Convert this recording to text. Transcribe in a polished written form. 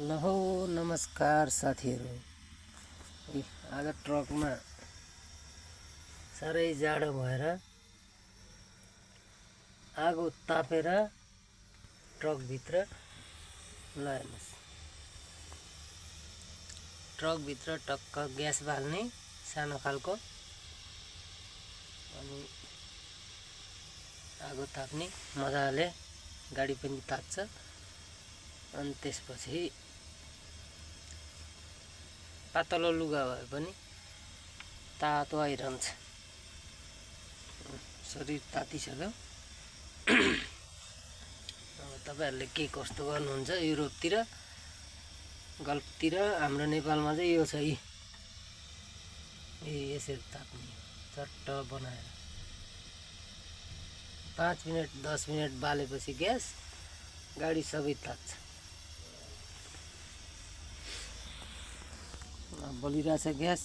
लहो नमस्कार साथीहरू। आज ट्रकमा साह्रै जाडो भएर आगो तापेर ट्रकभित्र लगाएनस्। ट्रकभित्र टक्क ग्यास बाल्ने सानो खालको, अनि आगो ताप्ने मजाले गाडी पनि ताप्छ। अनि त्यसपछि पातलो लुगा भए पनि तातो आइरहन्छ। शरीर तातिसक्यो। अब तपाईहरुले के कस्तो गर्नुहुन्छ युरोपतिर, गल्फतिर? हाम्रो नेपालमा चाहिँ यो छ। यसरी ताप्ने चट्ट बनाएर 5 मिनेट 10 मिनेट बालेपछि ग्यास गाडी सबै तात्छ। बलिरहेछ ग्यास।